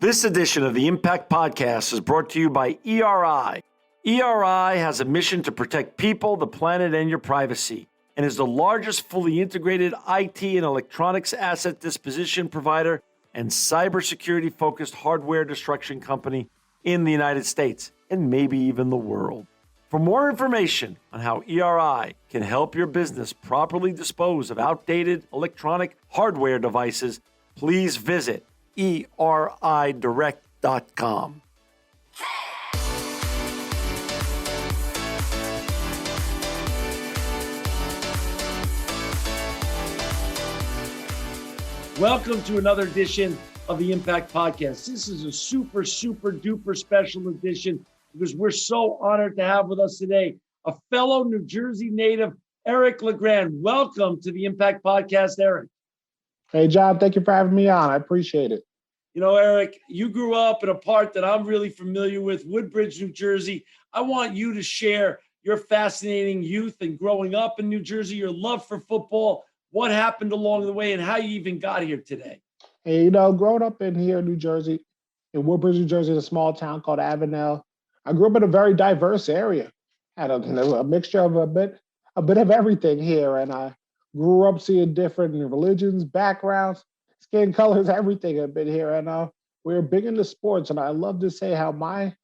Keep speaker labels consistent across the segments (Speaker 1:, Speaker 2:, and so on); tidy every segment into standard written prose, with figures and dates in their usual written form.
Speaker 1: This edition of the Impact Podcast is brought to you by ERI. ERI has a mission to protect people, the planet, and your privacy, and is the largest fully integrated IT and electronics asset disposition provider and cybersecurity-focused hardware destruction company in the United States, and maybe even the world. For more information on how ERI can help your business properly dispose of outdated electronic hardware devices, please visit eridirect.com. Welcome to another edition of the Impact Podcast. This is a super duper special edition because we're so honored to have with us today a fellow New Jersey native, Eric LeGrand. Welcome to the Impact Podcast, Eric.
Speaker 2: Hey, John, thank you for having me on. I appreciate it.
Speaker 1: You know, Eric, you grew up in a part that I'm really familiar with, Woodbridge, New Jersey. I want you to share your fascinating youth and growing up in New Jersey, your love for football, what happened along the way, and how you even got here today.
Speaker 2: Hey, you know, growing up in here in New Jersey, in Woodbridge, New Jersey, a small town called Avenel, I grew up in a very diverse area. Had a mixture of a bit of everything here, and I grew up seeing different religions, backgrounds, skin colors, everything a bit here. And we were big into sports. And I love to say how my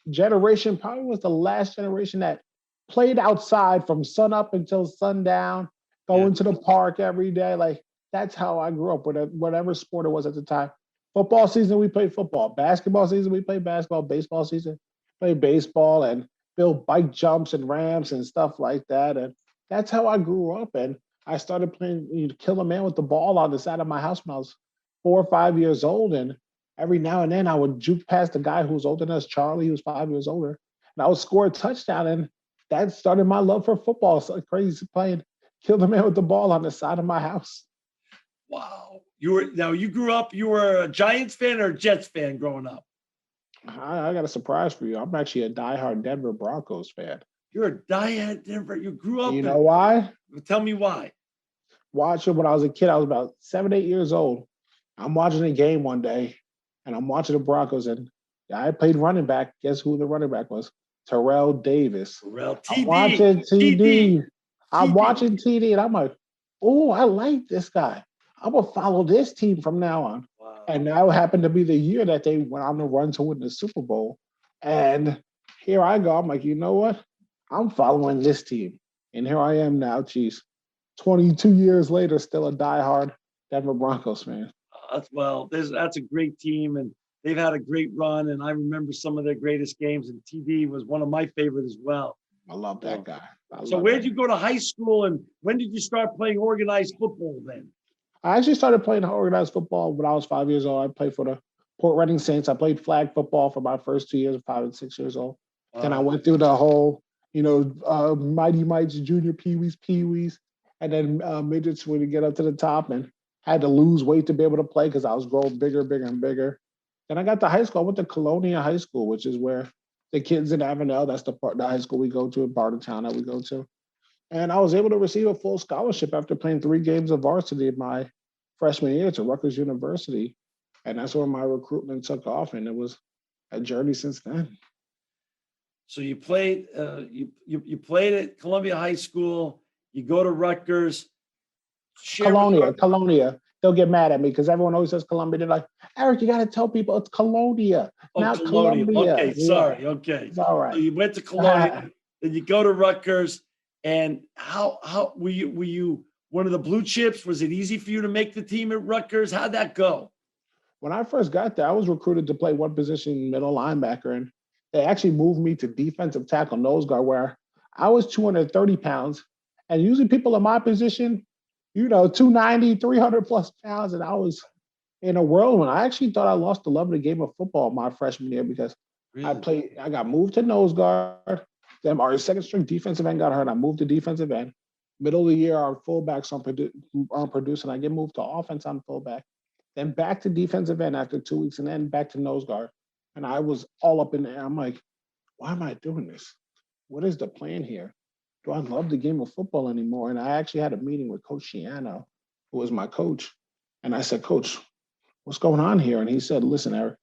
Speaker 2: generation probably was the last generation that played outside from sun up until sundown, going to the park every day. Like, that's how I grew up with whatever sport it was at the time. Football season, we played football. Basketball season, we played basketball. Baseball season, played baseball and built bike jumps and ramps and stuff like that. And that's how I grew up. And I started playing kill a man with the ball on the side of my house when I was 4 or 5 years old. And every now and then I would juke past the guy who was older than us, Charlie, who was 5 years older. And I would score a touchdown. And that started my love for football. It's like crazy playing kill the man with the ball on the side of my house.
Speaker 1: Wow. You grew up, you were a Giants fan or a Jets fan growing up?
Speaker 2: I got a surprise for you. I'm actually a diehard Denver Broncos fan.
Speaker 1: You're a diehard Denver. You grew up.
Speaker 2: You know why?
Speaker 1: Tell me why.
Speaker 2: Watching when I was a kid, I was about 7, 8 years old. I'm watching a game one day, and I'm watching the Broncos, and I played running back. Guess who the running back was? Terrell Davis.
Speaker 1: TD.
Speaker 2: I'm watching TD. I'm watching TD, and I'm like, oh, I like this guy. I'm going to follow this team from now on.
Speaker 1: Wow.
Speaker 2: And that happened to be the year that they went on the run to win the Super Bowl. And here I go. I'm like, you know what? I'm following this team. And here I am now, geez, 22 years later, still a diehard Denver Broncos fan.
Speaker 1: That's a great team, and they've had a great run, and I remember some of their greatest games, and TD was one of my favorite as well.
Speaker 2: I love that guy.
Speaker 1: So where did you go to high school, and when did you start playing organized football then?
Speaker 2: I actually started playing organized football when I was 5 years old. I played for the Port Reading Saints. I played flag football for my first 2 years, 5 and 6 years old. Then I went through the whole, Mighty Mites, junior peewees, and then midgets when you get up to the top, and had to lose weight to be able to play because I was growing bigger and bigger. Then I got to high school. I went to Colonia High School, which is where the kids in Avenel, that's the high school we go to, part of town that we go to. And I was able to receive a full scholarship after playing 3 games of varsity in my freshman year to Rutgers University. And that's where my recruitment took off, and it was a journey since then.
Speaker 1: So you played you played at Columbia High School, you go to Rutgers.
Speaker 2: Colonia. They'll get mad at me because everyone always says Columbia. They're like, Eric, you got to tell people it's Colonia, not Columbia.
Speaker 1: Okay, sorry. Okay.
Speaker 2: It's all right.
Speaker 1: So you went to Colonia, then you go to Rutgers. And how were you one of the blue chips? Was it easy for you to make the team at Rutgers? How'd that go?
Speaker 2: When I first got there, I was recruited to play one position, middle linebacker, and they actually moved me to defensive tackle nose guard, where I was 230 pounds. And usually people in my position, 290, 300 plus pounds. And I was in a whirlwind. I actually thought I lost the love of the game of football my freshman year because I got moved to nose guard. Then our second string defensive end got hurt. I moved to defensive end. Middle of the year, our fullbacks aren't producing. I get moved to offense on fullback. Then back to defensive end after 2 weeks, and then back to nose guard. And I was all up in the air. I'm like, why am I doing this? What is the plan here? Do I love the game of football anymore? And I actually had a meeting with Coach Shiano, who was my coach. And I said, Coach, what's going on here? And he said, listen, Eric,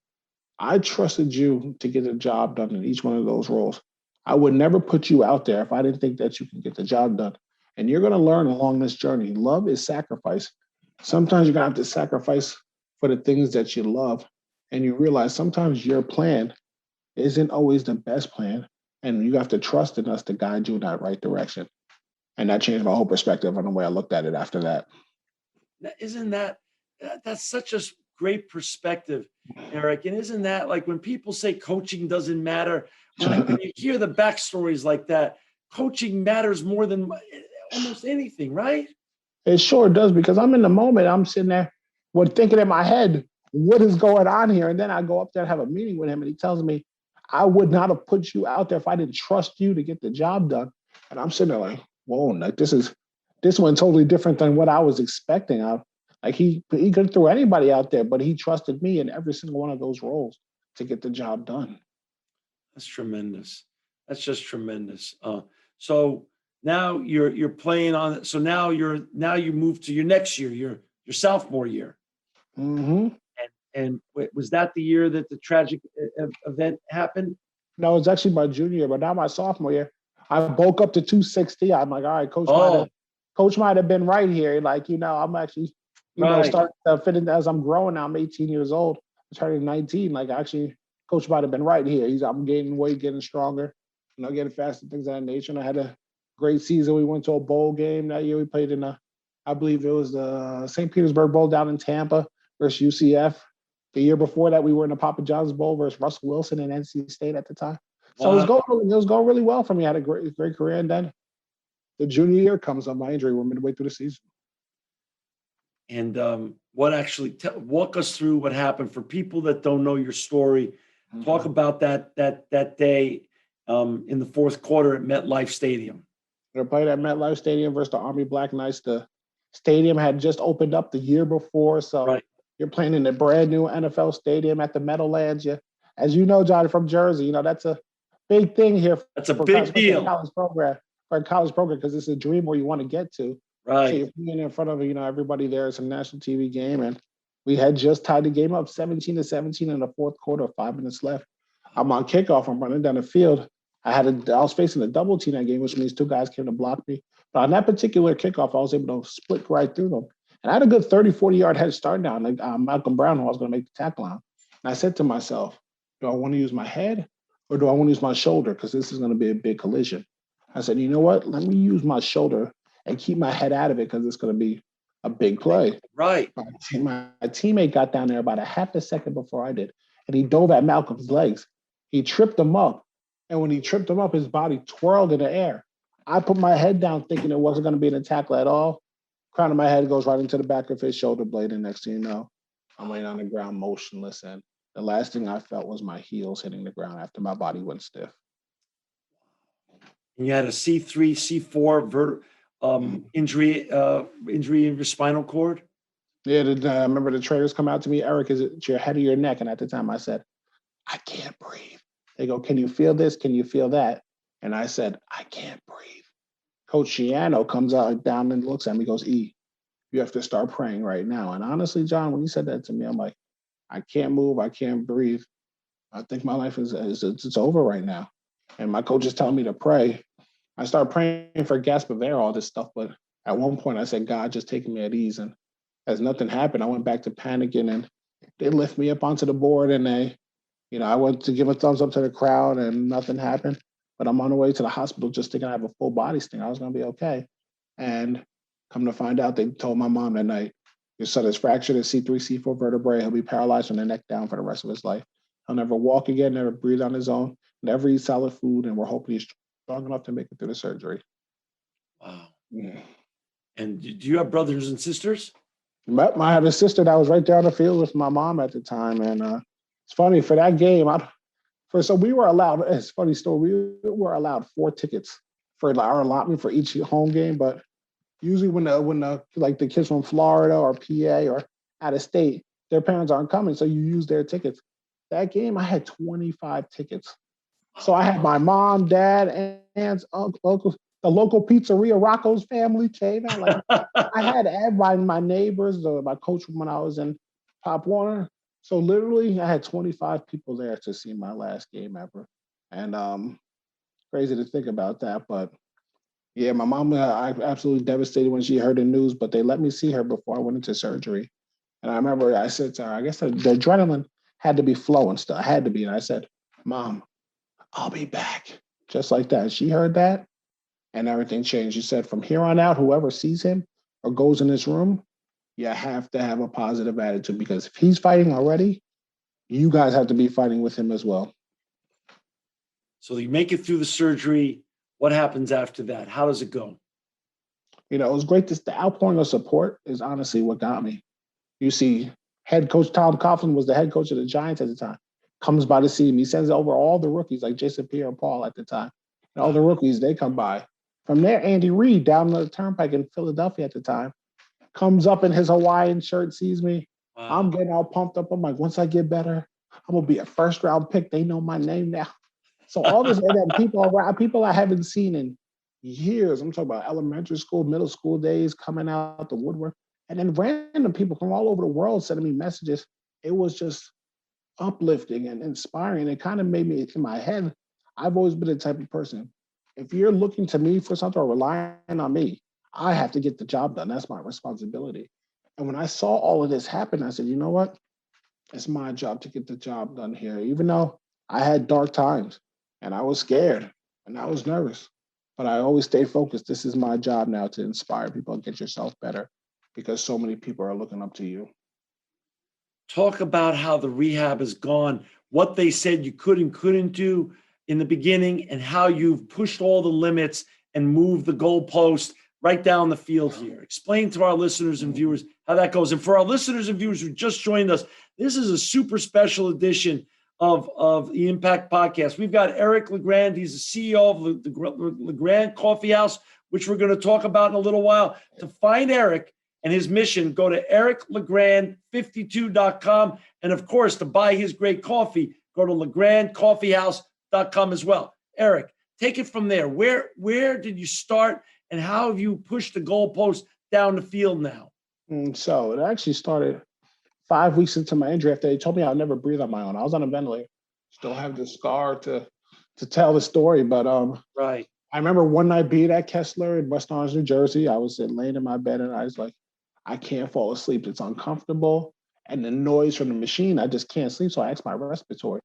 Speaker 2: I trusted you to get the job done in each one of those roles. I would never put you out there if I didn't think that you can get the job done. And you're going to learn along this journey. Love is sacrifice. Sometimes you're going to have to sacrifice for the things that you love. And you realize sometimes your plan isn't always the best plan. And you have to trust in us to guide you in that right direction. And that changed my whole perspective on the way I looked at it after that.
Speaker 1: Isn't that's such a great perspective, Eric? And isn't that like when people say coaching doesn't matter? When you hear the backstories like that, coaching matters more than almost anything, right?
Speaker 2: It sure does, because I'm in the moment. I'm sitting there thinking in my head, what is going on here? And then I go up there and have a meeting with him, and he tells me, I would not have put you out there if I didn't trust you to get the job done. And I'm sitting there like, whoa, like this one totally different than what I was expecting. Like he could have threw anybody out there, but he trusted me in every single one of those roles to get the job done.
Speaker 1: That's tremendous. That's just tremendous. So now you're playing on. So now you move to your next year, your sophomore year.
Speaker 2: Mm-hmm.
Speaker 1: And was that the year that the tragic event happened?
Speaker 2: No, it's actually my junior year, but now my sophomore year, I bulk up to 260. I'm like, all right, coach might have been right here. Like, I'm actually, starting to fit in as I'm growing now. I'm 18 years old. I'm turning 19. Like, actually, coach might have been right here. I'm gaining weight, getting stronger, getting faster, things of that nature. And I had a great season. We went to a bowl game that year. We played in I believe it was the St. Petersburg Bowl down in Tampa versus UCF. The year before that, we were in the Papa John's Bowl versus Russell Wilson and NC State at the time. So it was going really well for me. I had a great career. And then the junior year comes on my injury. We're midway through the season.
Speaker 1: And what actually walk us through what happened for people that don't know your story. Mm-hmm. Talk about that day in the fourth quarter at MetLife Stadium.
Speaker 2: We played at MetLife Stadium versus the Army Black Knights. The stadium had just opened up the year before, so you're playing in a brand new NFL stadium at the Meadowlands. As you know, John, from Jersey, that's a big thing here.
Speaker 1: That's a big deal.
Speaker 2: For a college program, because it's a dream where you want to get to.
Speaker 1: Right.
Speaker 2: So you're playing in front of everybody there. It's a national TV game, and we had just tied the game up 17-17 in the fourth quarter. 5 minutes left. I'm on kickoff. I'm running down the field. I was facing a double team that game, which means two guys came to block me. But on that particular kickoff, I was able to split right through them. And I had a good 30, 40-yard head start down, like Malcolm Brown, who I was going to make the tackle on. And I said to myself, do I want to use my head or do I want to use my shoulder? Because this is going to be a big collision. I said, you know what? Let me use my shoulder and keep my head out of it because it's going to be a big play.
Speaker 1: Right.
Speaker 2: My teammate got down there about a half a second before I did, and he dove at Malcolm's legs. He tripped him up. And when he tripped him up, his body twirled in the air. I put my head down thinking it wasn't going to be an tackle at all. Crown of my head goes right into the back of his shoulder blade. And next thing you know, I'm laying on the ground motionless. And the last thing I felt was my heels hitting the ground after my body went stiff.
Speaker 1: And you had a C3, C4 injury in your spinal cord?
Speaker 2: Yeah, I remember the trainers come out to me, Eric, is it your head or your neck? And at the time I said, I can't breathe. They go, can you feel this? Can you feel that? And I said, I can't breathe. Coach Shiano comes out down and looks at me, goes, E, you have to start praying right now. And honestly, John, when he said that to me, I'm like, I can't move. I can't breathe. I think my life is it's over right now. And my coach is telling me to pray. I started praying for gasp of air, all this stuff. But at one point I said, God, just take me at ease. And as nothing happened, I went back to panicking, and they lift me up onto the board, and I went to give a thumbs up to the crowd and nothing happened. But I'm on the way to the hospital just thinking I have a full body sting. I was going to be okay. And come to find out, they told my mom that night, your son has fractured his C3, C4 vertebrae. He'll be paralyzed from the neck down for the rest of his life. He'll never walk again, never breathe on his own, never eat solid food. And we're hoping he's strong enough to make it through the surgery.
Speaker 1: Wow. Yeah. And do you have brothers and sisters?
Speaker 2: I had a sister that was right there on the field with my mom at the time. And it's funny, for that game, so we were allowed, it's a funny story, we were allowed 4 tickets for our allotment for each home game. But usually when the kids from Florida or PA or out of state, their parents aren't coming, so you use their tickets. That game, I had 25 tickets. So I had my mom, dad, aunts, uncles, the local pizzeria, Rocco's family came out. Like, I had everybody, my neighbors, my coach when I was in Pop Warner. So literally, I had 25 people there to see my last game ever, and crazy to think about that. But yeah, my mom, I absolutely devastated when she heard the news. But they let me see her before I went into surgery, and I remember I said to her, I guess the adrenaline had to be flowing still, had to be, and I said, "Mom, I'll be back," just like that. She heard that, and everything changed. She said, "From here on out, whoever sees him or goes in this room, you have to have a positive attitude because if he's fighting already, you guys have to be fighting with him as well."
Speaker 1: So you make it through the surgery. What happens after that? How does it go?
Speaker 2: It was great. The outpouring of support is honestly what got me. You see, head coach Tom Coughlin was the head coach of the Giants at the time. Comes by to see me. He sends over all the rookies like Jason Pierre-Paul at the time. And all the rookies, they come by. From there, Andy Reid down the turnpike in Philadelphia at the time comes up in his Hawaiian shirt, sees me. I'm
Speaker 1: Wow.
Speaker 2: getting all pumped up. I'm like, once I get better, I'm gonna be a first round pick. They know my name now. So all this, and then people around, people I haven't seen in years. I'm talking about elementary school, middle school days, coming out the woodwork, and then random people from all over the world sending me messages. It was just uplifting and inspiring. It kind of made me in my head. I've always been the type of person. If you're looking to me for something or relying on me, I have to get the job done. That's my responsibility. And when I saw all of this happen, I said, you know what? It's my job to get the job done here, even though I had dark times and I was scared and I was nervous. But I always stayed focused. This is my job now to inspire people and get yourself better because so many people are looking up to you.
Speaker 1: Talk about how the rehab has gone, what they said you could and couldn't do in the beginning, and how you've pushed all the limits and moved the goalpost right down the field here. Explain to our listeners and viewers how that goes. And for our listeners and viewers who just joined us, this is a super special edition of the Impact Podcast. We've got Eric LeGrand. He's the CEO of the LeGrand Coffee House, which we're going to talk about in a little while. To find Eric and his mission, go to ericlegrand52.com. And of course, to buy his great coffee, go to legrandcoffeehouse.com as well. Eric, take it from there. Where did you start and how have you pushed the goalpost down the field now?
Speaker 2: So it actually started 5 weeks into my injury after they told me I'll never breathe on my own. I was on a ventilator. Still have the scar to tell the story. But
Speaker 1: Right.
Speaker 2: I remember one night being at Kessler in West Orange, New Jersey. I was laying in my bed and I was like, I can't fall asleep. It's uncomfortable. And the noise from the machine, I just can't sleep. So I asked my respiratory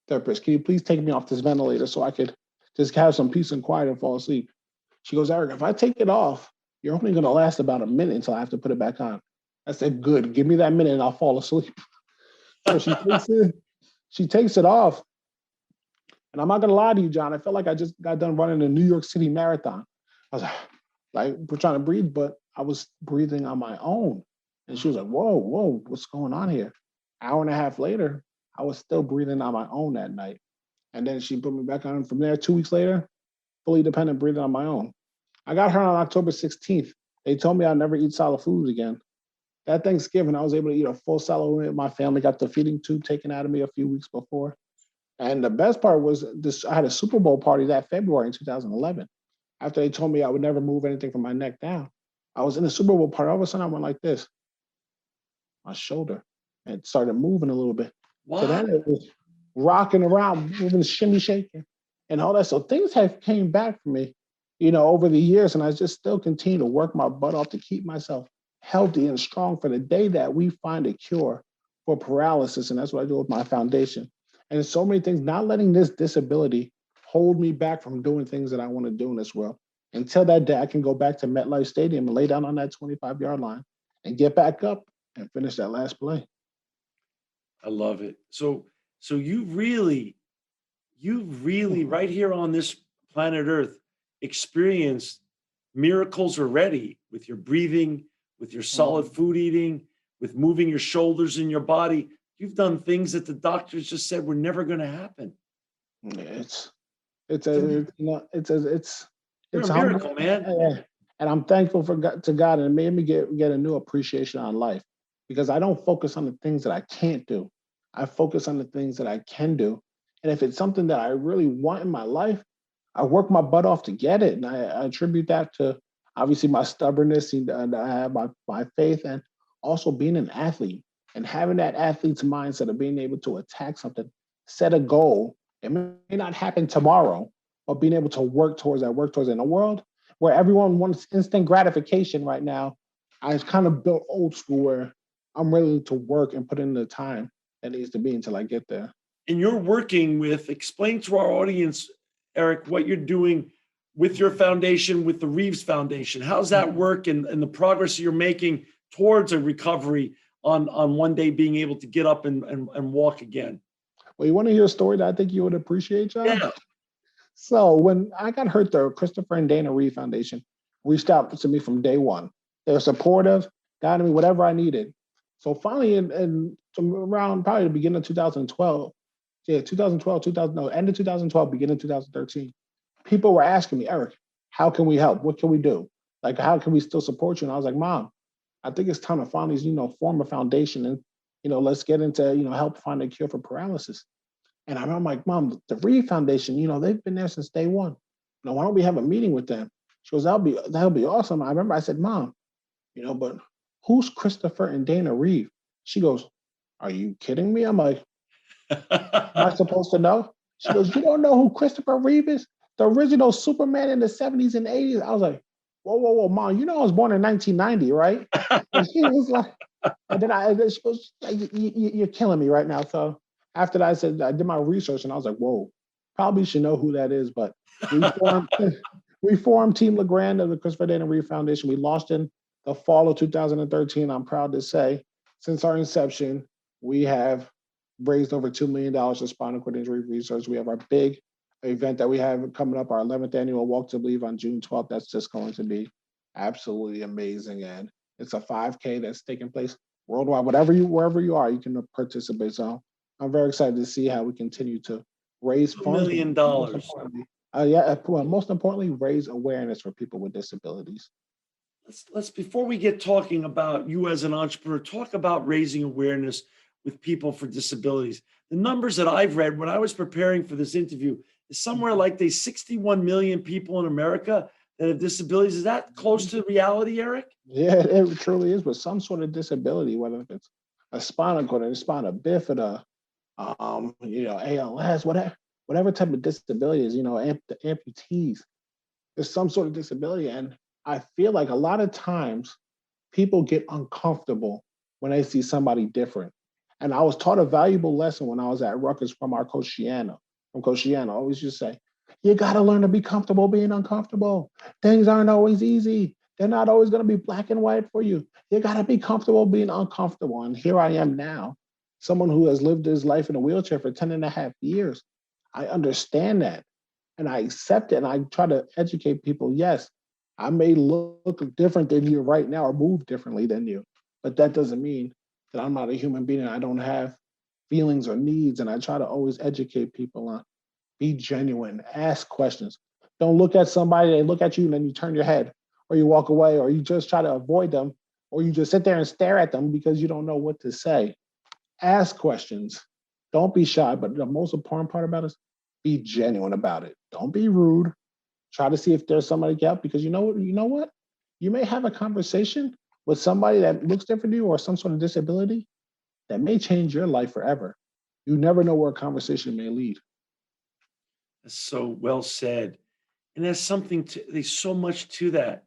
Speaker 2: therapist, can you please take me off this ventilator so I could just have some peace and quiet and fall asleep? She goes, Eric, if I take it off, you're only going to last about a minute until I have to put it back on. I said, good. Give me that minute and I'll fall asleep. So she takes it off. And I'm not going to lie to you, John. I felt like I just got done running a New York City marathon. I was like, we're trying to breathe, but I was breathing on my own. And she was like, whoa, what's going on here? Hour and a half later, I was still breathing on my own that night. And then she put me back on. From there, 2 weeks later, fully dependent, breathing on my own. I got her on October 16th. They told me I'd never eat solid foods again. That Thanksgiving, I was able to eat a full salad meal. My family got the feeding tube taken out of me a few weeks before. And the best part was this: I had a Super Bowl party that February in 2011. After they told me I would never move anything from my neck down, I was in the Super Bowl party. All of a sudden, I went like this, my shoulder, and it started moving a little bit. So
Speaker 1: What?
Speaker 2: then it was rocking around, moving, shimmy, shaking, and all that. So things have came back for me, over the years, and I just still continue to work my butt off to keep myself healthy and strong for the day that we find a cure for paralysis. And that's what I do with my foundation. And so many things, not letting this disability hold me back from doing things that I want to do in this world. Until that day, I can go back to MetLife Stadium and lay down on that 25-yard line and get back up and finish that last play.
Speaker 1: I love it. So you really right here on this planet Earth experienced miracles already with your breathing, with your solid food eating, with moving your shoulders in your body. You've done things that the doctors just said were never going to happen.
Speaker 2: It's it's
Speaker 1: You're,
Speaker 2: a it's
Speaker 1: you're
Speaker 2: it's
Speaker 1: a
Speaker 2: humbling,
Speaker 1: miracle, man.
Speaker 2: and I'm thankful to God, and it made me get a new appreciation on life because I don't focus on the things that I can't do. I focus on the things that I can do, and if it's something that I really want in my life, I work my butt off to get it, and I attribute that to obviously my stubbornness and I have my faith, and also being an athlete. And having that athlete's mindset of being able to attack something, set a goal, it may not happen tomorrow, but being able to work towards it. In a world where everyone wants instant gratification right now, I kind of built old school where I'm ready to work and put in the time that needs to be until I get there.
Speaker 1: And you're working with, explain to our audience, Eric, what you're doing with your foundation, with the Reeves Foundation. How's that work and the progress you're making towards a recovery on one day being able to get up and walk again?
Speaker 2: Well, you want to hear a story that I think you would appreciate, John?
Speaker 1: Yeah.
Speaker 2: So when I got hurt, the Christopher and Dana Reeve Foundation reached out to me from day one. They were supportive, guiding me whatever I needed. So finally, around probably the beginning of 2012, yeah, 2012, 2000, no, end of 2012, beginning of 2013, people were asking me, Eric, how can we help? What can we do? Like, how can we still support you? And I was like, Mom, I think it's time to finally, form a foundation and, let's get into, help find a cure for paralysis. And I'm like, Mom, the Reed Foundation, they've been there since day one. Why don't we have a meeting with them? She goes, that'll be awesome. I remember I said, Mom, but who's Christopher and Dana Reeve? She goes, are you kidding me? I'm like, am I supposed to know? She goes, you don't know who Christopher Reeve is? The original Superman in the 70s and 80s. I was like, whoa, Mom, I was born in 1990, right? And she was like, and then she goes, you're killing me right now. So after that, I said, I did my research and I was like, whoa, probably should know who that is. But we formed, we formed Team LeGrand of the Christopher Dana Reeve Foundation. We launched in the fall of 2013. I'm proud to say, since our inception, we have raised over $2 million for spinal cord injury research. We have our big event that we have coming up, our 11th annual Walk to Believe on June 12th. That's just going to be absolutely amazing. And it's a 5K that's taking place worldwide. Wherever you are, you can participate. So I'm very excited to see how we continue to raise
Speaker 1: $2
Speaker 2: funds.
Speaker 1: million.
Speaker 2: Most importantly, raise awareness for people with disabilities.
Speaker 1: Let's before we get talking about you as an entrepreneur, talk about raising awareness with people for disabilities. The numbers that I've read when I was preparing for this interview is somewhere like there's 61 million people in America that have disabilities. Is that close to reality, Eric?
Speaker 2: Yeah, it truly is with some sort of disability, whether it's a spinal cord, a spina bifida, ALS, whatever type of disability is, amputees. There's some sort of disability. And I feel like a lot of times people get uncomfortable when they see somebody different. And I was taught a valuable lesson when I was at Rutgers from our coach Shiano. From Coach Shiano, always just say, you got to learn to be comfortable being uncomfortable. Things aren't always easy. They're not always going to be black and white for you. You got to be comfortable being uncomfortable. And here I am now, someone who has lived his life in a wheelchair for 10 and a half years. I understand that and I accept it. And I try to educate people. Yes, I may look different than you right now or move differently than you, but that doesn't mean that I'm not a human being and I don't have feelings or needs. And I try to always educate people on be genuine, ask questions. Don't look at somebody, they look at you, and then you turn your head, or you walk away, or you just try to avoid them, or you just sit there and stare at them because you don't know what to say. Ask questions. Don't be shy, but the most important part about it is be genuine about it. Don't be rude. Try to see if there's somebody else, because you know what? You may have a conversation with somebody that looks different to you or some sort of disability that may change your life forever. You never know where a conversation may lead.
Speaker 1: That's so well said. And there's so much to that.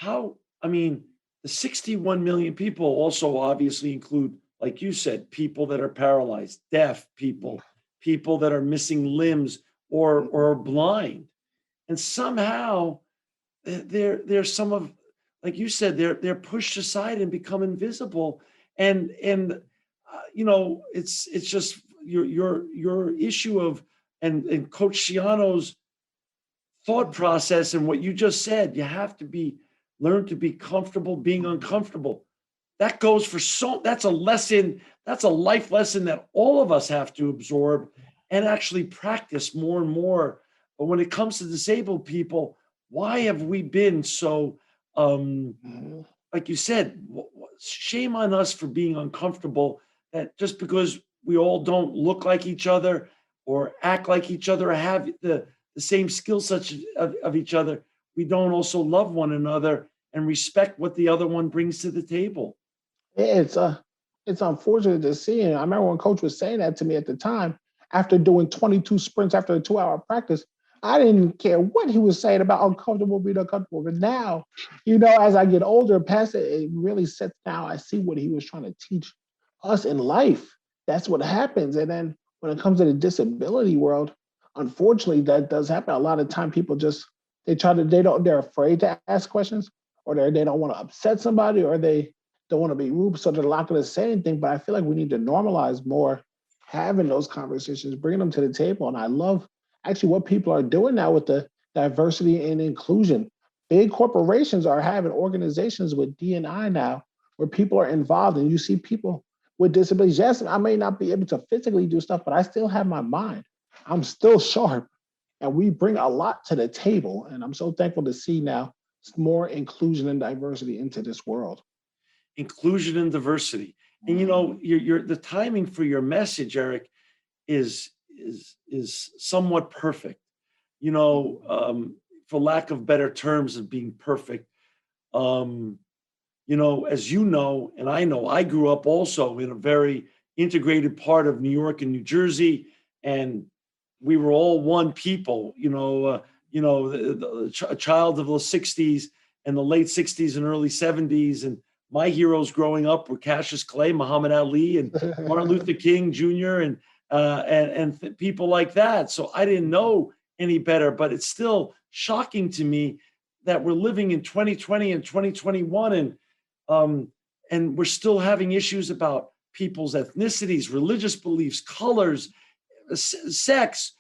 Speaker 1: The 61 million people also obviously include, like you said, people that are paralyzed, deaf people that are missing limbs or blind. And somehow they're some of, like you said, they're pushed aside and become invisible. And it's just your issue of and Coach Shiano's thought process and what you just said. You have to learn to be comfortable being uncomfortable. That goes for that's a lesson, that's a life lesson that all of us have to absorb and actually practice more and more. But when it comes to disabled people, why have we been so like you said, shame on us for being uncomfortable, that just because we all don't look like each other or act like each other or have the same skill sets of each other, we don't also love one another and respect what the other one brings to the table.
Speaker 2: It's it's unfortunate to see. And I remember when coach was saying that to me at the time, after doing 22 sprints after a 2 hour practice, I didn't care what he was saying about uncomfortable being uncomfortable. But now, as I get older, past it, it really sets now. I see what he was trying to teach us in life. That's what happens. And then when it comes to the disability world, unfortunately, that does happen. A lot of time people just they're afraid to ask questions, or they don't want to upset somebody, or they don't want to be rude, so they're not going to say anything. But I feel like we need to normalize more having those conversations, bringing them to the table. And I love actually what people are doing now with the diversity and inclusion. Big corporations are having organizations with D&I now where people are involved, and you see people with disabilities. Yes, I may not be able to physically do stuff, but I still have my mind. I'm still sharp, and we bring a lot to the table. And I'm so thankful to see now more inclusion and diversity into this world.
Speaker 1: Inclusion and diversity. And your the timing for your message, Eric, is somewhat perfect. For lack of better terms of being perfect. As you know, and I know, I grew up also in a very integrated part of New York and New Jersey, and we were all one people. A child of the '60s and the late '60s and early '70s, and my heroes growing up were Cassius Clay, Muhammad Ali, and Martin Luther King Jr. and people like that. So I didn't know any better, but it's still shocking to me that we're living in 2020 and 2021, and we're still having issues about people's ethnicities, religious beliefs, colors, sex,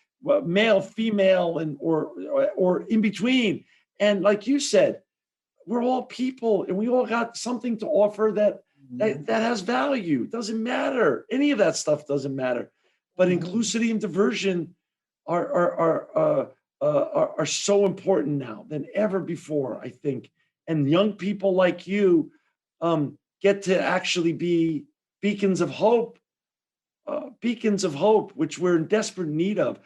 Speaker 1: male, female, and or in between. And like you said, we're all people, and we all got something to offer that has value. It doesn't matter. Any of that stuff doesn't matter. But inclusivity and diversion are so important now than ever before, I think. And young people like you get to actually be beacons of hope, which we're in desperate need of.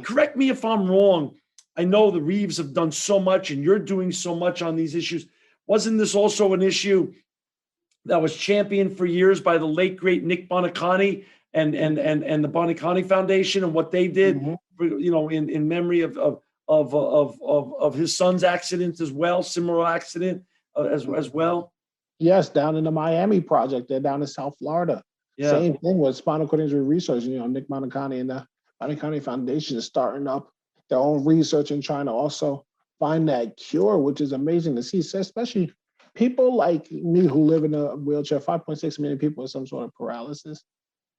Speaker 1: Correct me if I'm wrong. I know the Reeves have done so much, and you're doing so much on these issues. Wasn't this also an issue that was championed for years by the late great Nick Bonicani and the Bonicani Foundation and what they did, in memory of his son's accident as well, similar accident as well?
Speaker 2: Yes, down in the Miami project, they're down in South Florida. Yeah. Same thing with spinal cord injury research. Nick Bonicani and the Bonicani Foundation is starting up their own research and trying to also find that cure, which is amazing to see, especially people like me who live in a wheelchair, 5.6 million people with some sort of paralysis.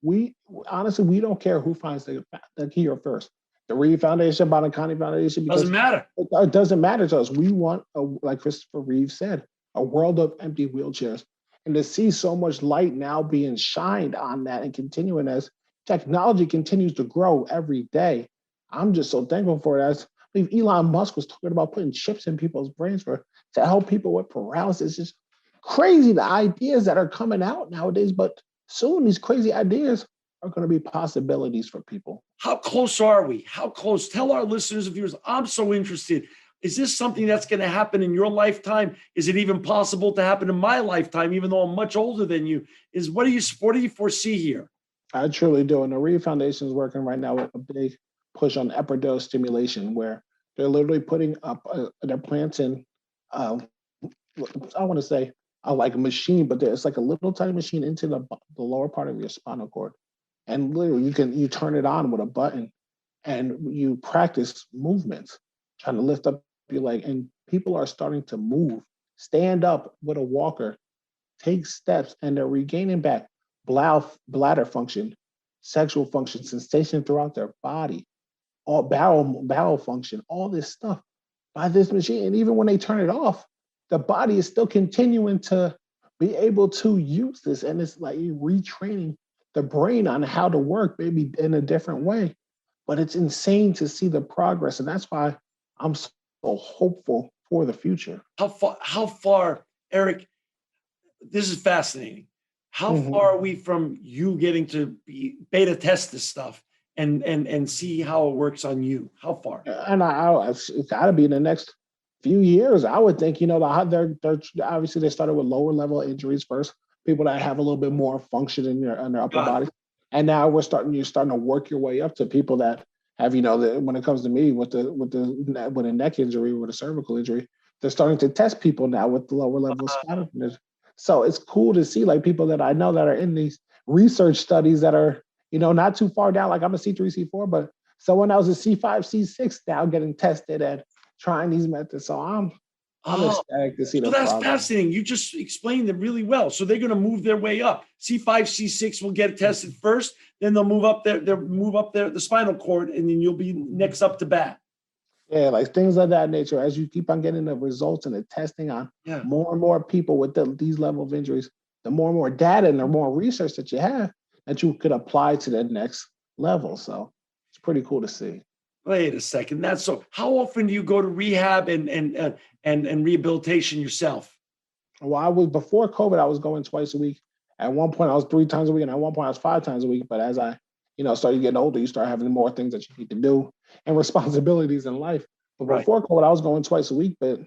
Speaker 2: We don't care who finds the cure first. The Reeve Foundation, Bonicani Foundation.
Speaker 1: Doesn't matter.
Speaker 2: It doesn't matter to us. We want, like Christopher Reeve said, a world of empty wheelchairs. And to see so much light now being shined on that and continuing as technology continues to grow every day, I'm just so thankful for it. I believe Elon Musk was talking about putting chips in people's brains to help people with paralysis. It's crazy, the ideas that are coming out nowadays, but soon these crazy ideas are going to be possibilities for people.
Speaker 1: How close are we? How close? Tell our listeners and viewers, I'm so interested. Is this something that's going to happen in your lifetime? Is it even possible to happen in my lifetime, even though I'm much older than you? What do you foresee here?
Speaker 2: I truly do. And the Reeve Foundation is working right now with a big push on epidural stimulation, where they're literally putting up their plants in, I want to say, like a machine, but it's like a little tiny machine into the lower part of your spinal cord. And literally you turn it on with a button and you practice movements, trying to lift up your leg. And people are starting to move, stand up with a walker, take steps, and they're regaining back bladder function, sexual function, sensation throughout their body, all bowel function, all this stuff by this machine. And even when they turn it off, the body is still continuing to be able to use this. And it's like you're retraining the brain on how to work, maybe in a different way. But it's insane to see the progress. And that's why I'm so hopeful for the future.
Speaker 1: How far, Eric, this is fascinating. How far are we from you getting to beta test this stuff and see how it works on you? How far?
Speaker 2: And it's got to be in the next few years, I would think. They're obviously they started with lower level injuries first, people that have a little bit more function in their upper
Speaker 1: Got it.
Speaker 2: body. And now you're starting to work your way up to people that have, when it comes to me with a neck injury, with a cervical injury, they're starting to test people now with the lower level spinal condition. So it's cool to see like people that I know that are in these research studies that are, not too far down. Like I'm a C3, C4, but someone else is C5, C6 now getting tested and trying these methods. So I'm
Speaker 1: Oh,
Speaker 2: ecstatic to see
Speaker 1: so
Speaker 2: the
Speaker 1: that's
Speaker 2: progress.
Speaker 1: fascinating. You just explained it really well. So they're going to move their way up. C5, C6 will get tested first, then they'll move up the spinal cord, and then you'll be next up to bat.
Speaker 2: Yeah, like things of that nature. As you keep on getting the results and the testing on more and more people with these level of injuries, the more and more data and the more research that you have that you could apply to the next level. So it's pretty cool to see.
Speaker 1: Wait a second. That's so. How often do you go to rehab and rehabilitation yourself?
Speaker 2: Well, I was before COVID, I was going twice a week. At one point, I was 3 times a week, and at one point, I was 5 times a week. But as I, started getting older, you start having more things that you need to do and responsibilities in life. But
Speaker 1: Right.
Speaker 2: before COVID, I was going twice a week. But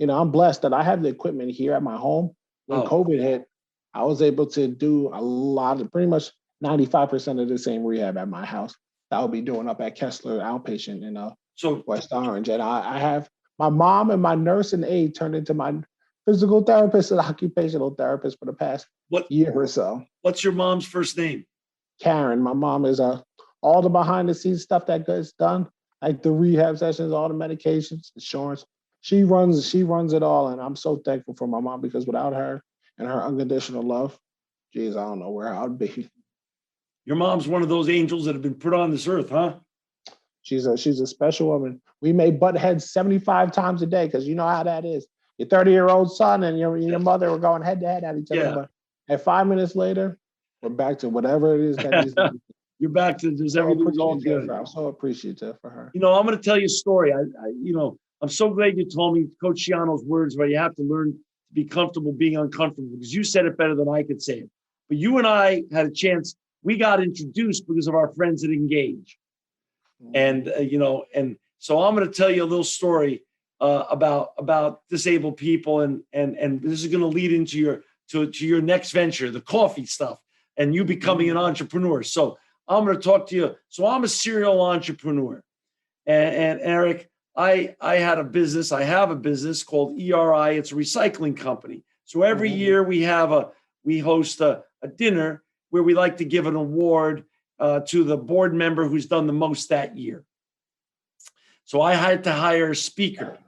Speaker 2: I'm blessed that I have the equipment here at my home. When COVID hit, I was able to do a lot of pretty much 95% of the same rehab at my house that I would be doing up at Kessler outpatient in
Speaker 1: So
Speaker 2: West Orange. And I have my mom and my nurse and aide turned into my physical therapist and occupational therapist for the past year or so.
Speaker 1: What's your mom's first name?
Speaker 2: Karen. My mom is all the behind the scenes stuff that gets done, like the rehab sessions, all the medications, insurance. She runs it all, and I'm so thankful for my mom because without her and her unconditional love, geez, I don't know where I'd be.
Speaker 1: Your mom's one of those angels that have been put on this earth, huh?
Speaker 2: She's a special woman. We may butt heads 75 times a day because you know how that is. Your 30-year-old son and your mother were going head to head at each other, but at 5 minutes later, we're back to whatever it is that needs to be.
Speaker 1: You're back to just everything's all good.
Speaker 2: I'm so appreciative for her.
Speaker 1: I'm going to tell you a story. I'm so glad you told me Coach Shiano's words where you have to learn to be comfortable being uncomfortable, because you said it better than I could say it. But you and I had a chance. We got introduced because of our friends at Engage. And, and so I'm going to tell you a little story about disabled people. And this is going to lead into your next venture, the coffee stuff, and you becoming an entrepreneur. So I'm going to talk to you. So I'm a serial entrepreneur. And Eric, I have a business called ERI. It's a recycling company. So every year we host a dinner where we like to give an award to the board member who's done the most that year. So I had to hire a speaker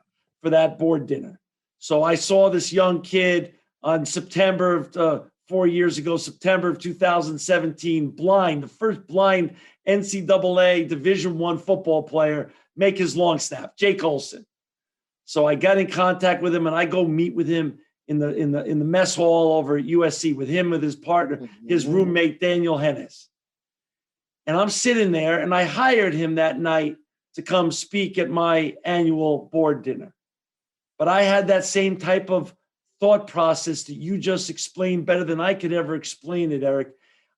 Speaker 1: for that board dinner. So I saw this young kid on September of 4 years ago, September of 2017, blind, the first blind NCAA Division I football player, make his long snap, Jake Olson. So I got in contact with him, and I go meet with him in the mess hall over at USC with him, with his partner, his roommate, Daniel Hennis. And I'm sitting there, and I hired him that night to come speak at my annual board dinner. But I had that same type of thought process that you just explained better than I could ever explain it, Eric.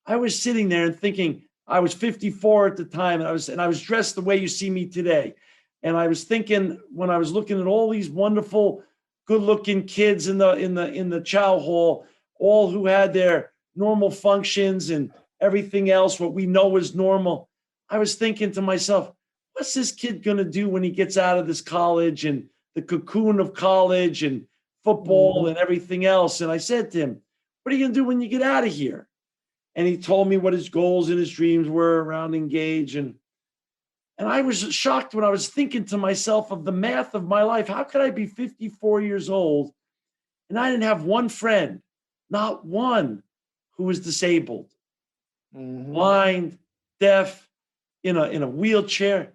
Speaker 1: I was sitting there and thinking, I was 54 at the time, and I was dressed the way you see me today. And I was thinking, when I was looking at all these wonderful, good-looking kids in the chow hall, all who had their normal functions and everything else, what we know is normal, I was thinking to myself, what's this kid going to do when he gets out of this college and the cocoon of college and football and everything else? And I said to him, what are you going to do when you get out of here? And he told me what his goals and his dreams were around Engage. And I was shocked when I was thinking to myself of the math of my life. How could I be 54 years old and I didn't have one friend, not one, who was disabled, blind, deaf, in a wheelchair?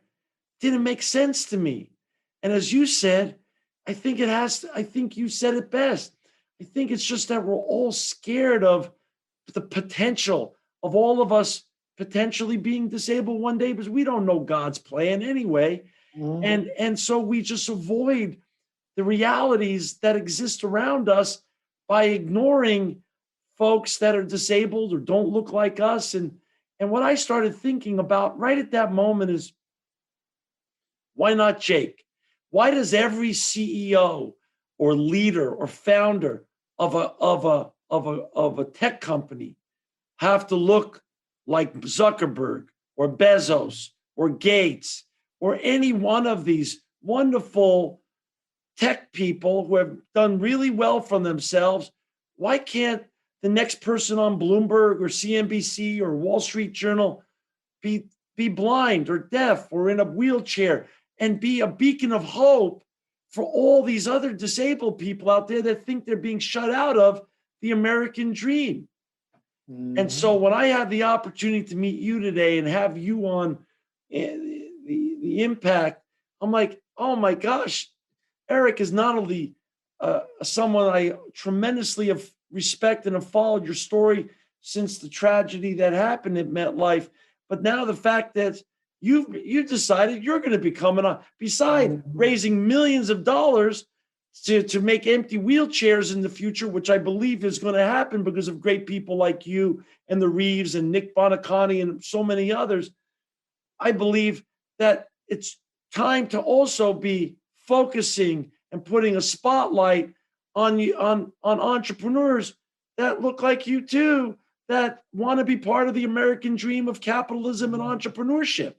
Speaker 1: Didn't make sense to me. And as you said, I think you said it best. I think it's just that we're all scared of the potential of all of us potentially being disabled one day, because we don't know God's plan anyway. And so we just avoid the realities that exist around us by ignoring folks that are disabled or don't look like us. And what I started thinking about right at that moment is, why not Jake? Why does every CEO or leader or founder of of a tech company have to look like Zuckerberg or Bezos or Gates or any one of these wonderful tech people who have done really well for themselves? Why can't the next person on Bloomberg or CNBC or Wall Street Journal be blind or deaf or in a wheelchair and be a beacon of hope for all these other disabled people out there that think they're being shut out of the American dream? And so when I had the opportunity to meet you today and have you on the impact, I'm like, oh my gosh, Eric is not only someone I tremendously have respect and have followed your story since the tragedy that happened at MetLife, but now the fact that you've decided you're going to become beside raising millions of dollars to make empty wheelchairs in the future, which I believe is going to happen because of great people like you and the Reeves and Nick Bonacani and so many others. I believe that it's time to also be focusing and putting a spotlight on entrepreneurs that look like you too, that want to be part of the American dream of capitalism and entrepreneurship.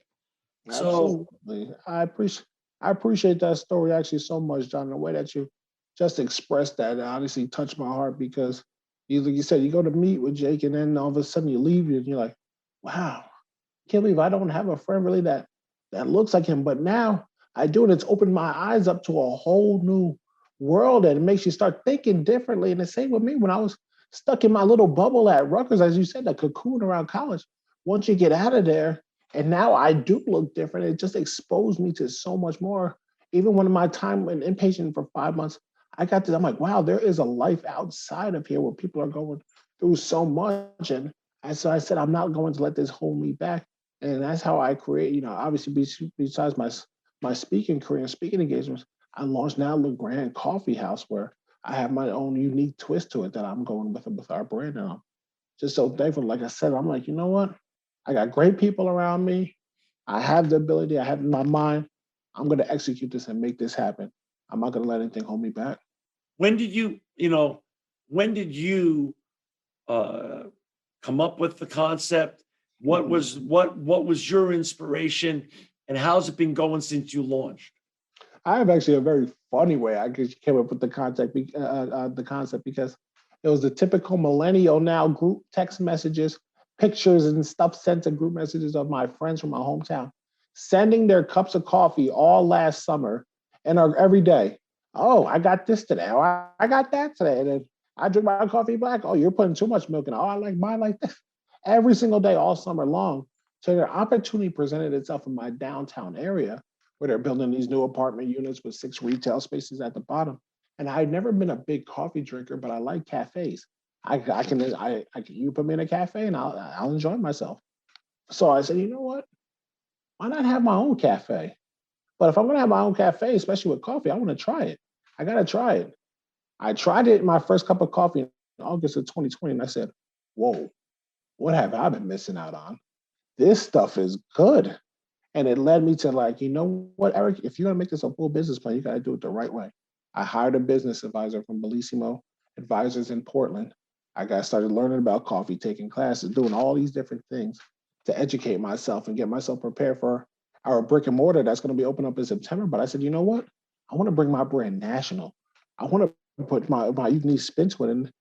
Speaker 1: So
Speaker 2: Absolutely. I appreciate that story actually so much, John. The way that you just expressed that honestly touched my heart because like you said, you go to meet with Jake and then all of a sudden you leave and you're like, wow, can't believe I don't have a friend really that looks like him. But now I do, and it's opened my eyes up to a whole new world, and it makes you start thinking differently. And the same with me when I was stuck in my little bubble at Rutgers, as you said, the cocoon around college. Once you get out of there, and now I do look different. It just exposed me to so much more. Even when my time in inpatient for 5 months, I'm like, wow, there is a life outside of here where people are going through so much. And so I said, I'm not going to let this hold me back. And that's how I create, obviously besides my speaking career and speaking engagements, I launched now LeGrand Coffee House, where I have my own unique twist to it that I'm going with our brand. And I'm just so thankful. Like I said, I'm like, you know what? I got great people around me. I have the ability. I have in my mind. I'm going to execute this and make this happen. I'm not going to let anything hold me back.
Speaker 1: when did you come up with the concept? What was your inspiration, and how's it been going since you launched?
Speaker 2: I have actually a very funny way I came up with the concept because it was the typical millennial now group text messages, pictures and stuff sent to group messages of my friends from my hometown, sending their cups of coffee all last summer and every day. Oh, I got this today. Oh, I got that today. And then I drink my coffee black. Oh, you're putting too much milk in it. Oh, I like mine like this. Every single day, all summer long. So the opportunity presented itself in my downtown area where they're building these new apartment units with 6 retail spaces at the bottom. And I'd never been a big coffee drinker, but I like cafes. You put me in a cafe and I'll enjoy myself. So I said, you know what? Why not have my own cafe? But if I'm gonna have my own cafe, especially with coffee, I want to try it. I gotta try it. I tried it in my first cup of coffee in August of 2020, and I said, whoa, what have I been missing out on? This stuff is good. And it led me to like, you know what, Eric, if you're gonna make this a full business plan, you gotta do it the right way. I hired a business advisor from Bellissimo Advisors in Portland. I got started learning about coffee, taking classes, doing all these different things to educate myself and get myself prepared for our brick and mortar that's going to be open up in September. But I said, you know what? I want to bring my brand national. I want to put my unique spin to it and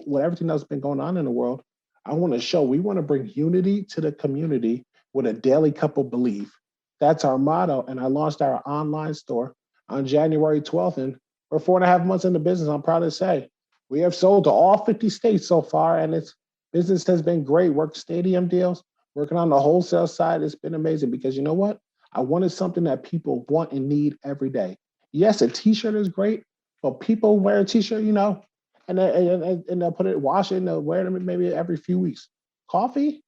Speaker 2: with everything that's been going on in the world. I want to show we want to bring unity to the community with a daily cup of belief. That's our motto. And I launched our online store on January 12th. And we're 4.5 months into business. I'm proud to say we have sold to all 50 states so far. And business has been great. Worked stadium deals, working on the wholesale side. It's been amazing because you know what? I wanted something that people want and need every day. Yes, a t-shirt is great, but people wear a t-shirt, and they'll wash it, and they'll wear them maybe every few weeks. Coffee?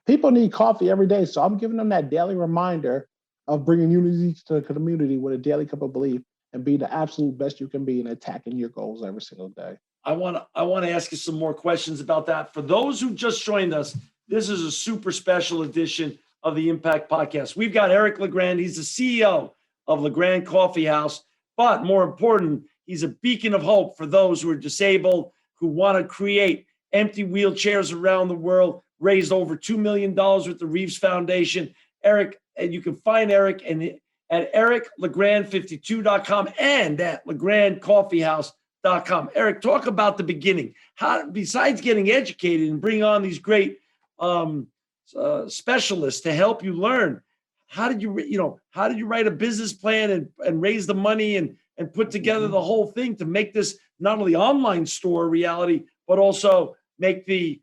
Speaker 2: People need coffee every day. So I'm giving them that daily reminder of bringing unity to the community with a daily cup of belief and be the absolute best you can be in attacking your goals every single day.
Speaker 1: I want to ask you some more questions about that. For those who just joined us, this is a super special edition of the Impact Podcast. We've got Eric LeGrand. He's the CEO of LeGrand Coffee House, but more important, he's a beacon of hope for those who are disabled, who want to create empty wheelchairs around the world, raised over $2 million with the Reeves Foundation. Eric, and you can find Eric at ericlegrand52.com and at legrandcoffeehouse.com. Eric, talk about the beginning. How, besides getting educated and bring on these great specialists to help you learn, how did you write a business plan and raise the money and put together the whole thing to make this not only online store a reality, but also make the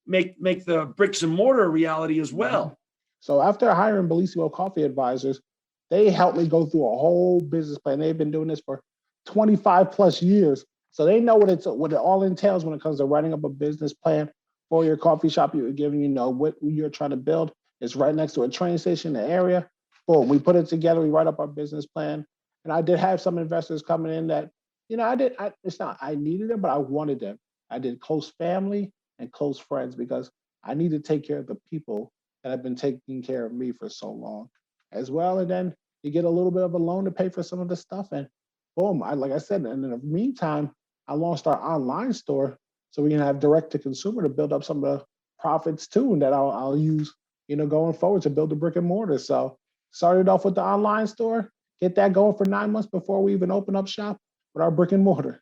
Speaker 1: make the bricks and mortar a reality as well?
Speaker 2: So after hiring Bellissimo Coffee Advisors, they helped me go through a whole business plan. They've been doing this for 25 plus years. So they know what it all entails when it comes to writing up a business plan for your coffee shop. You're giving, what you're trying to build. It's right next to a train station in the area. Boom, we put it together, we write up our business plan. And I did have some investors coming in that, it's not, I needed them, but I wanted them. I did close family and close friends because I need to take care of the people that have been taking care of me for so long as well. And then you get a little bit of a loan to pay for some of the stuff. And boom, like I said, and in the meantime, I launched our online store so we can have direct to consumer to build up some of the profits too. And that I'll use, going forward to build a brick and mortar. So started off with the online store, get that going for 9 months before we even open up shop with our brick and mortar.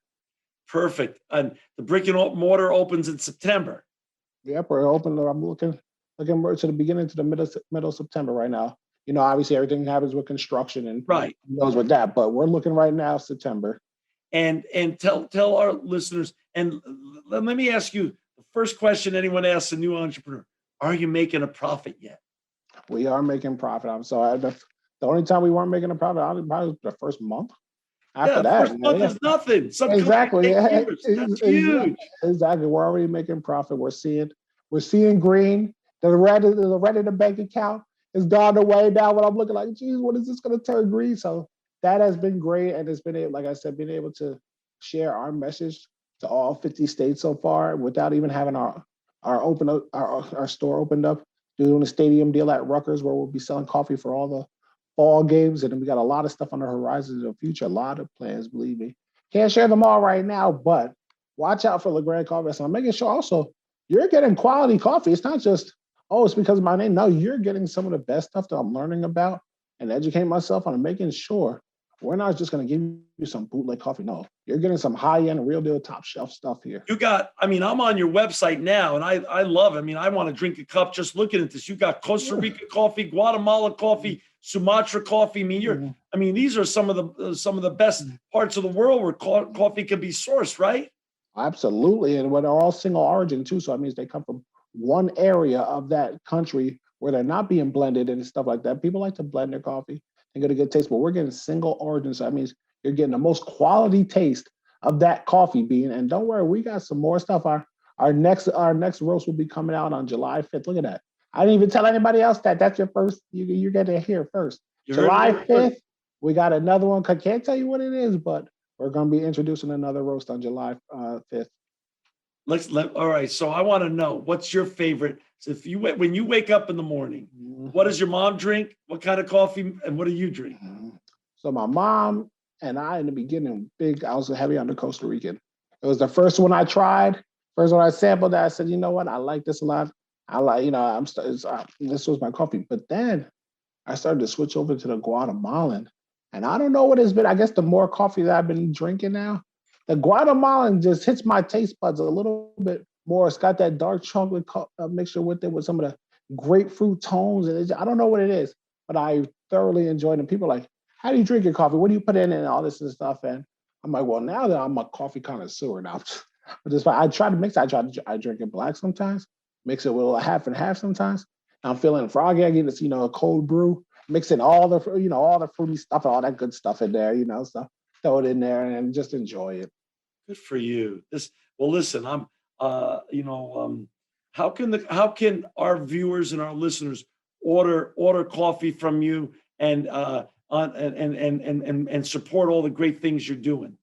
Speaker 1: Perfect. And the brick and mortar opens in September.
Speaker 2: Yep, we're open. I'm looking to the beginning to the middle of September right now. Obviously everything happens with construction and
Speaker 1: right
Speaker 2: goes with that, but we're looking right now September.
Speaker 1: And tell our listeners, and let me ask you the first question anyone asks a new entrepreneur: are you making a profit yet?
Speaker 2: We are making profit. I'm sorry. The only time we weren't making a profit, probably the first month. After that,
Speaker 1: first month is nothing.
Speaker 2: Exactly.
Speaker 1: That's huge.
Speaker 2: Exactly. We're already making profit. We're seeing green. The red in the bank account is gone away now. When I'm looking like, geez, when is this going to turn green? So that has been great, and it's been, like I said, being able to share our message to all 50 states so far without even having our store opened up. Doing a stadium deal at Rutgers where we'll be selling coffee for all the fall games, and we got a lot of stuff on the horizon in the future. A lot of plans, believe me. Can't share them all right now, but watch out for LeGrand Coffee. So I'm making sure also you're getting quality coffee. It's not just, it's because of my name. No, you're getting some of the best stuff that I'm learning about and educating myself on, and making sure we're not just going to give you some bootleg coffee. No, you're getting some high-end, real deal, top shelf stuff here.
Speaker 1: I'm on your website now, and I love it. I want to drink a cup just looking at this. You got Costa Rica coffee, Guatemala coffee, Sumatra coffee. These are some of the best parts of the world where coffee can be sourced, right?
Speaker 2: Absolutely. And they're all single origin too. So that means they come from one area of that country where they're not being blended and stuff like that. People like to blend their coffee and get a good taste, but we're getting single origin. So that means you're getting the most quality taste of that coffee bean. And don't worry, we got some more stuff. Our next roast will be coming out on July 5th. Look at that. I didn't even tell anybody else that's your first. You're getting to hear first. July 5th, we got another one. I can't tell you what it is, but we're going to be introducing another roast on July 5th.
Speaker 1: All right. So I want to know, what's your favorite? So when you wake up in the morning, what does your mom drink? What kind of coffee, and what do you drink?
Speaker 2: So my mom and I, in the beginning, I was heavy on the Costa Rican. It was the first one I tried. First one I sampled that, I said, you know what? I like this a lot. I like, this was my coffee. But then I started to switch over to the Guatemalan. And I don't know what it's been. I guess the more coffee that I've been drinking now, the Guatemalan just hits my taste buds a little bit more. It's got that dark chocolate mixture with it, with some of the grapefruit tones. And I don't know what it is, but I thoroughly enjoyed it. And people are like, how do you drink your coffee? What do you put in it and all this and stuff? And I'm like, well, now that I'm a coffee connoisseur now, I try to mix. I drink it black sometimes, mix it with a half and half sometimes. I'm feeling froggy. I get this, a cold brew, mixing all the fruity stuff, all that good stuff in there, so throw it in there and just enjoy it.
Speaker 1: Good for you. Listen, I'm, how can our viewers and our listeners order coffee from you and support all the great things you're doing?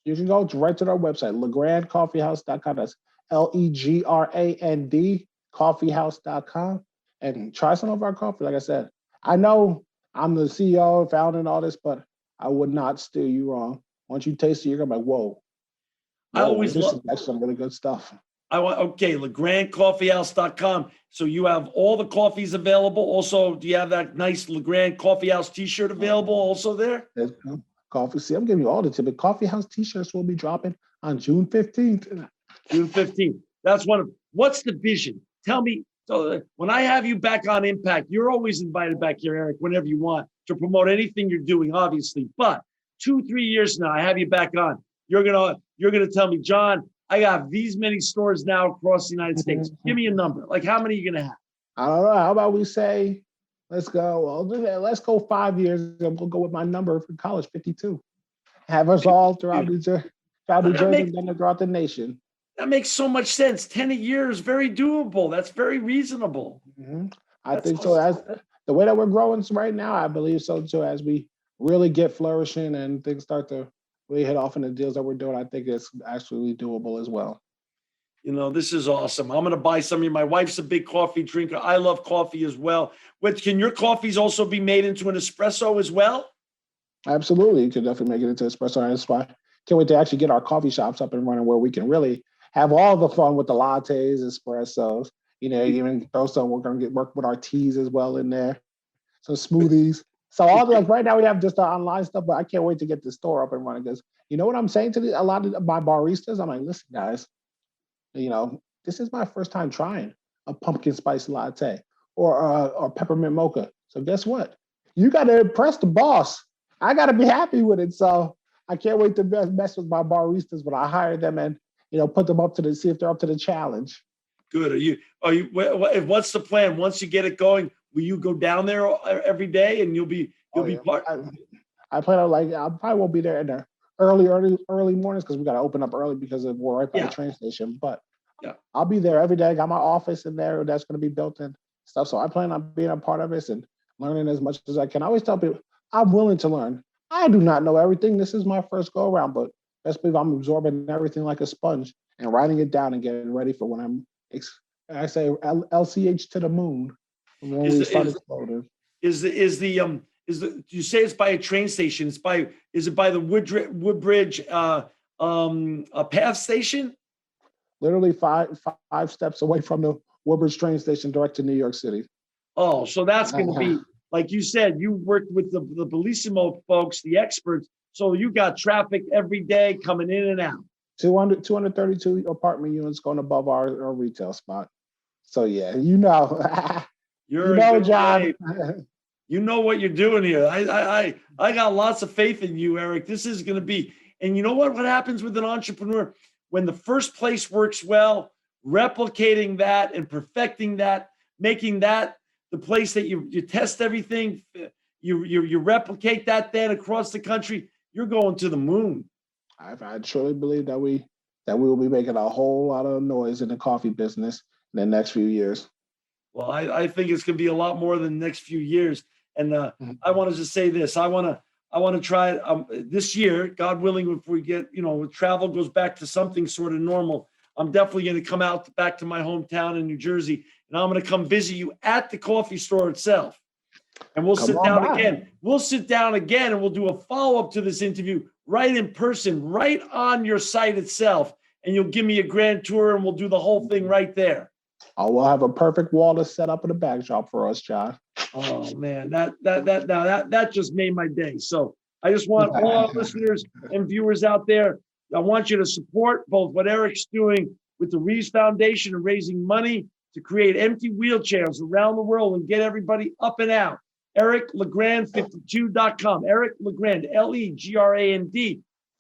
Speaker 2: You can go right to our website, legrandcoffeehouse.com. That's LEGRAND coffeehouse.com, and try some of our coffee. Like I said, I know I'm the CEO, founder, and all this, but I would not steer you wrong. Once you taste it, you're gonna be like, whoa.
Speaker 1: I
Speaker 2: Whoa,
Speaker 1: always
Speaker 2: this
Speaker 1: love.
Speaker 2: is actually some really good stuff.
Speaker 1: I want okay, LeGrandCoffeehouse.com. So you have all the coffees available. Also, do you have that nice LeGrand Coffee House T-shirt available also there?
Speaker 2: There's coffee. See, I'm giving you all the tips. Coffee House T-shirts will be dropping on June 15th.
Speaker 1: June 15th. That's one of. What's the vision? Tell me. So when I have you back on Impact, you're always invited back here, Eric, whenever you want to promote anything you're doing, obviously. But 2-3 years from now, I have you back on. You're gonna tell me, John, I got these many stores now across the United States. Give me a number. Like how many are you gonna have?
Speaker 2: I don't know. How about we say, let's go. Let's go 5 years, and we'll go with my number for college, 52. Have us all throughout New Jersey, and then throughout the nation.
Speaker 1: That makes so much sense. 10 a year is very doable. That's very reasonable.
Speaker 2: I think so. As the way that we're growing right now, I believe so too. As we really get flourishing and things start to really hit off in the deals that we're doing, I think it's actually doable as well.
Speaker 1: This is awesome. I'm going to buy some of you. My wife's a big coffee drinker. I love coffee as well. Can your coffees also be made into an espresso as well?
Speaker 2: Absolutely. You can definitely make it into espresso. That's why can't wait to actually get our coffee shops up and running where we can really have all the fun with the lattes, espressos. Even throw some. We're going to work with our teas as well in there, some smoothies. So all right now we have just the online stuff, but I can't wait to get the store up and running because you know what I'm saying to a lot of my baristas. I'm like, listen, guys, this is my first time trying a pumpkin spice latte or peppermint mocha. So guess what? You got to impress the boss. I got to be happy with it. So I can't wait to mess with my baristas when I hire them and put them up to see if they're up to the challenge.
Speaker 1: Good. What's the plan? Once you get it going, will you go down there every day and you'll be part?
Speaker 2: I plan on I probably won't be there in the early mornings because we got to open up early because we're right by the train station. But I'll be there every day. I got my office in there that's going to be built in stuff. So I plan on being a part of this and learning as much as I can. I always tell people I'm willing to learn. I do not know everything. This is my first go around, but best believe I'm absorbing everything like a sponge and writing it down and getting ready for when I say LCH to the moon when we start exploding.
Speaker 1: Do you say it's by a train station? Is it by the Woodbridge a path station?
Speaker 2: Literally five steps away from the Woodbridge train station, direct to New York City.
Speaker 1: Oh, so that's going to be like you said. You worked with the Bellissimo folks, the experts. So you got traffic every day coming in and out.
Speaker 2: 232 apartment units going above our retail spot. So yeah, John.
Speaker 1: You know what you're doing here. I got lots of faith in you, Eric. This is going to be, and you know what happens with an entrepreneur when the first place works well, replicating that and perfecting that, making that the place that you test everything, you replicate that then across the country, you're going to the moon.
Speaker 2: I truly believe that we will be making a whole lot of noise in the coffee business in the next few years.
Speaker 1: Well, I think it's going to be a lot more than the next few years. And I want to just say this. I want to try it this year, God willing, if we get, travel goes back to something sort of normal. I'm definitely going to come out back to my hometown in New Jersey, and I'm going to come visit you at the coffee store itself. And we'll sit down again. We'll sit down again and we'll do a follow-up to this interview right in person, right on your site itself. And you'll give me a grand tour and we'll do the whole thing right there.
Speaker 2: Oh, we'll have a perfect wall to set up in the backdrop for us, John.
Speaker 1: Oh man, that just made my day. So I just want all our listeners and viewers out there, I want you to support both what Eric's doing with the Reeves Foundation and raising money to create empty wheelchairs around the world and get everybody up and out. EricLeGrand52.com. Eric LeGrand, LeGrand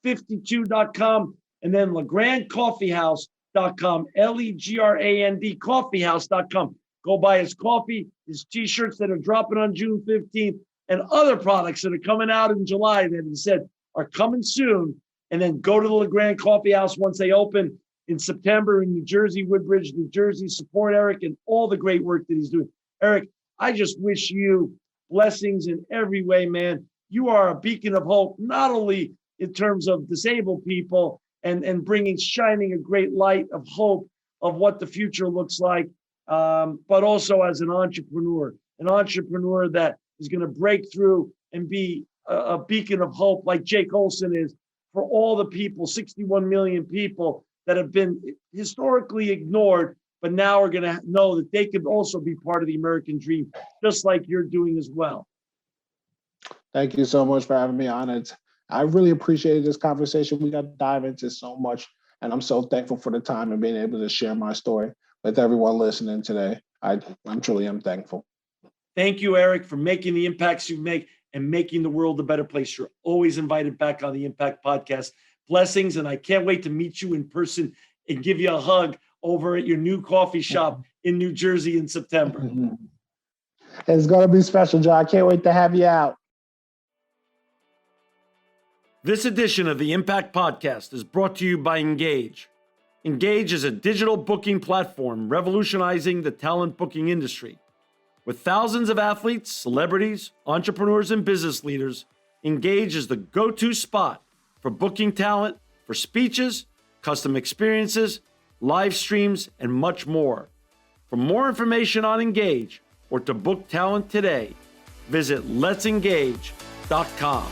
Speaker 1: 52.com. And then LeGrandCoffeehouse.com, LeGrand Coffeehouse.com. Go buy his coffee, his T-shirts that are dropping on June 15th, and other products that are coming out in July that he said are coming soon. And then go to the LeGrand Coffee House once they open in September in New Jersey, Woodbridge, New Jersey. Support Eric and all the great work that he's doing. Eric, I just wish you blessings in every way, man. You are a beacon of hope, not only in terms of disabled people and shining a great light of hope of what the future looks like, but also as an entrepreneur that is going to break through and be a beacon of hope like Jake Olson is for all the people, 61 million people that have been historically ignored, but now are going to know that they could also be part of the American dream, just like you're doing as well.
Speaker 2: Thank you so much for having me on it. I really appreciated this conversation. We got to dive into so much, and I'm so thankful for the time and being able to share my story with everyone listening today. I'm truly am thankful.
Speaker 1: Thank you, Eric, for making the impacts you make and making the world a better place. You're always invited back on the Impact Podcast. Blessings, and I can't wait to meet you in person and give you a hug over at your new coffee shop in New Jersey in September.
Speaker 2: It's going to be special, John. I can't wait to have you out.
Speaker 1: This edition of the Impact Podcast is brought to you by Engage. Engage is a digital booking platform revolutionizing the talent booking industry. With thousands of athletes, celebrities, entrepreneurs, and business leaders, Engage is the go-to spot for booking talent for speeches, custom experiences, live streams, and much more. For more information on Engage or to book talent today, visit letsengage.com.